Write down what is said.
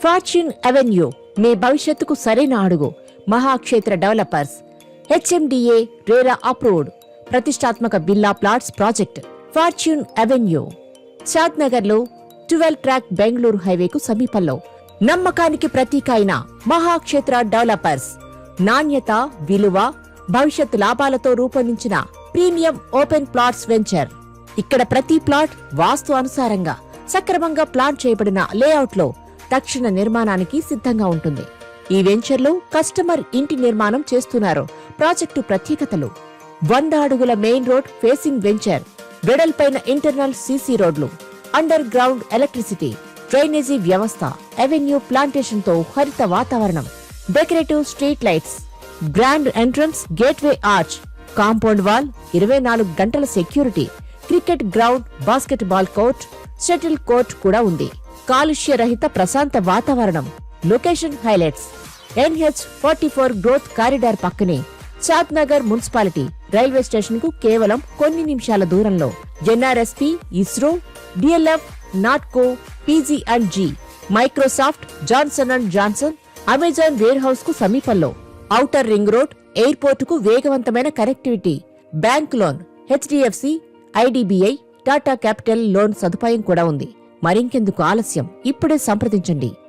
Fortune avenue మీ భవిష్యత్తుకు సరైన అడుగు. Mahakshetra developers, HMDA RERA approved ప్రతిష్టాత్మక villa plots project. Fortune avenue షాద్నగర్లో 12 ట్రాక్ బెంగళూరు హైవేకు సమీపంలో. నమ్మకానికి ప్రతీక అయిన మహాక్షేత్ర డెవలపర్స్ నాణ్యత, విలువ, భవిష్యత్ లాభాలతో రూపొందించిన ప్రీమియం ఓపెన్ ప్లాట్స్ వెంచర్. ఇక్కడ ప్రతి ప్లాట్ వాస్తు అనుసారంగా సక్రమంగా ప్లాన్ చేయబడిన లేఅవుట్లో తక్షణ నిర్మాణానికి సిద్ధంగా ఉంటుంది. ఈ వెంచర్లో కస్టమర్ ఇంటి నిర్మాణం చేస్తున్నారు. ప్రాజెక్టు ప్రత్యేకతలు: 100 అడుగుల మెయిన్ రోడ్ ఫేసింగ్ వెంచర్, వెడల్పైన ఇంటర్నల్ సీసీ రోడ్లు, అండర్ గ్రౌండ్ ఎలక్ట్రిసిటీ, డ్రైనేజీ వ్యవస్థ, అవెన్యూ ప్లాంటేషన్ తో హరిత వాతావరణం, decorative street lights, grand entrance, gateway arch, compound wall, 24 గంటల security, cricket ground, basketball court, shuttle court కూడా ఉంది. కాలుష్య రహిత ప్రశాంత వాతావరణం. Location highlights: NH44 growth corridor పక్కనే, షాద్నగర్ మున్సిపాలిటీ, రైల్వే స్టేషన్ కు కేవలం కొన్ని నిమిషాల దూరంలో. NRSP, ISRO, DLF, Natco, PG&G, Microsoft, Johnson and Johnson, Amazon warehouse కు సమీపంలో. ఔటర్ రింగ్ రోడ్, ఎయిర్పోర్ట్ కు వేగవంతమైన connectivity. Bank loan, HDFC, IDBI, Tata capital loan సదుపాయం కూడా ఉంది. మరింకెందుకు ఆలస్యం, ఇప్పుడే సంప్రదించండి.